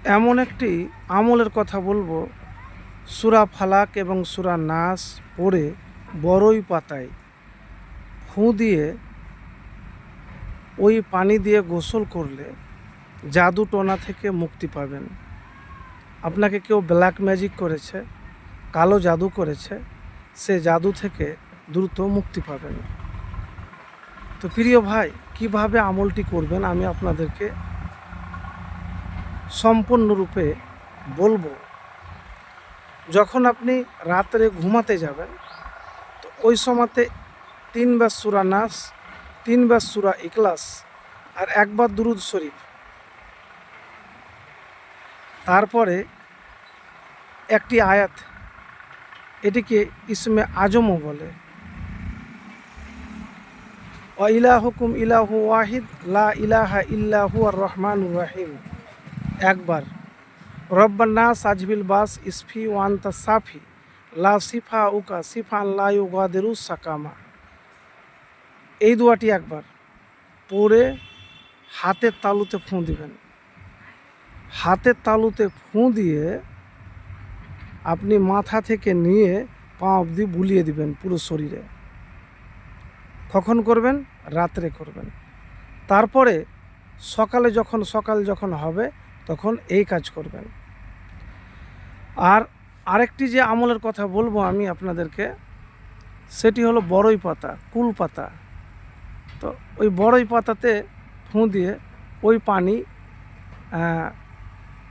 এমন একটি আমলের কথা বলবো, সূরা ফালাক এবং সূরা নাস পড়ে বড়ই পাতায় ফুঁ দিয়ে ওই পানি দিয়ে গোসল করলে জাদু টোনা থেকে মুক্তি পাবেন। আপনাকে কেউ ব্ল্যাক ম্যাজিক করেছে, কালো জাদু করেছে, সে জাদু থেকে দ্রুত মুক্তি পাবেন। তো প্রিয় ভাই, কিভাবে আমলটি করবেন আমি আপনাদেরকে সম্পূর্ণরূপে বলবো। যখন আপনি রাত্রে ঘুমাতে যাবেন, তো ওই সময়তে 3 বার সূরা নাস, 3 বার সূরা ইখলাস আর 1 বার দুরূদ শরীফ, তারপরে একটি আয়াত, এটিকে ইসমে আজমও বলে, ওয়া ইলাহুকুম ইলাহু ওয়াহিদ লা ইলাহা ইল্লা হুয়ার রহমানুর রহিম 1 বার, রব্বান নাস আজবিল বাস ইসফি ওয়ান্তা সাফি লা সিফা উকা সিফান লা ইউগাদিরু সাকামা। এই দোয়াটি 1 বার পড়ে হাতের তালুতে ফুঁ দিবেন। হাতের তালুতে ফুঁ দিয়ে আপনি মাথা থেকে নিয়ে পা অবধি বুলিয়ে দিবেন পুরো শরীরে। কখন করবেন? রাত্রে করবেন। তারপরে সকাল যখন হবে তখন এই কাজ করবেন। আর আরেকটি যে আমলের কথা বলবো আমি আপনাদেরকে, সেটি হলো বড়ই পাতা, কুল পাতা। তো ওই বড়ই পাতাতে ফুঁ দিয়ে ওই পানি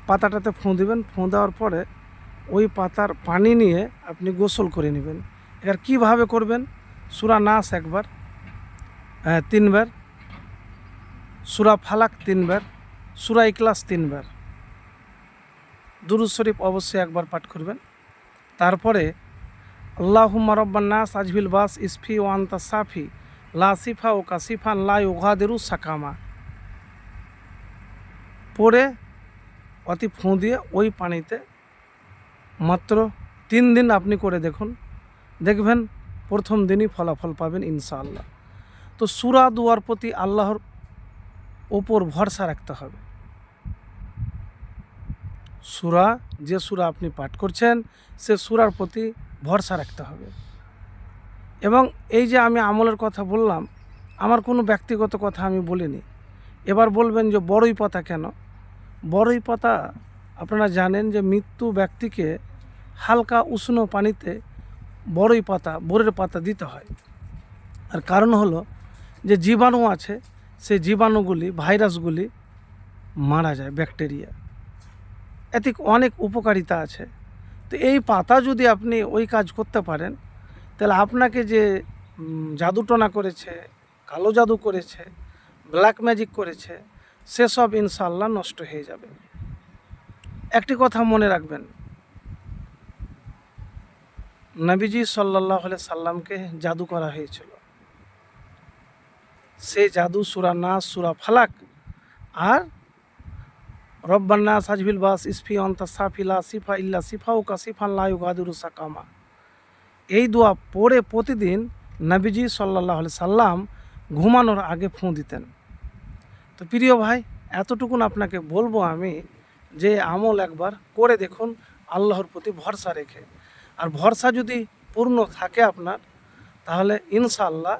পাতাটাতে ফুঁ দিবেন। ফুঁ দেওয়ার পরে ওই পাতার পানি নিয়ে আপনি গোসল করে নেবেন। এবার কীভাবে করবেন? সূরা নাস 1 বার, 3 বার, সূরা ফালাক 3 বার, সূরা ইখলাস 3 বার, দুরূদ শরীফ অবশ্যই 1 বার পাঠ করবেন। তারপরে আল্লাহুম্মা রব্বান নাস আজবিল বাস ইসফি ওয়ান্তা সাফি লা সিফা ও কাসিফান লা ইউগাদিরু সাকামা পড়ে অতি ফুঁ দিয়ে ওই পানিতে মাত্র 3 দিন আপনি করে দেখবেন প্রথম দিনই ফলাফল পাবেন ইনশাআল্লাহ। তো সূরা দুয়ার প্রতি আল্লাহর ওপর ভরসা রাখতে হবে। যে সূরা আপনি পাঠ করছেন সে সূরার প্রতি ভরসা রাখতে হবে। এবং এই যে আমি আমলের কথা বললাম, আমার কোনো ব্যক্তিগত কথা আমি বলিনি। এবার বলবেন যে বড়ই পাতা কেন? বড়ই পাতা আপনারা জানেন যে মৃত্যু ব্যক্তিকে হালকা উষ্ণ পানিতে বরের পাতা দিতে হয়। আর কারণ হলো যে জীবাণু আছে, সেই জীবাণুগুলি, ভাইরাসগুলি মারা যায়, ব্যাকটেরিয়া, এতে অনেক উপকারিতা আছে। তো এই পাতা যদি আপনি ওই কাজ করতে পারেন, তাহলে আপনাকে যে জাদুটনা করেছে, কালো জাদু করেছে, ব্ল্যাক ম্যাজিক করেছে, সেসব ইনশাআল্লাহ নষ্ট হয়ে যাবে। একটি কথা মনে রাখবেন, নবীজি সাল্লাল্লাহু আলাইহি সাল্লামকে জাদু করা হয়েছিল। সেই জাদু সূরা নাস, সূরা ফালাক আর রব্বান নাস আজবিল বাস ইসফি ওয়ান্তা সাফি লা সিফা ইল্লা সিফাউকা সিফান লা ইউগাদিরু সাকামা, এই দোয়া পড়ে প্রতিদিন নবীজি সাল্লাল্লাহু আলাইহি সাল্লাম ঘুমানোর আগে ফুঁ দিতেন। তো প্রিয় ভাই, এতটুকুন আপনাকে বলবো আমি যে আমল একবার করে দেখুন আল্লাহর প্রতি ভরসা রেখে। আর ভরসা যদি পূর্ণ থাকে আপনার, তাহলে ইনশাআল্লাহ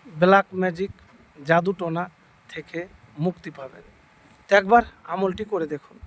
ব্ল্যাক ম্যাজিক, জাদুটোনা থেকে মুক্তি পাবেন। তো একবার আমলটি করে দেখুন।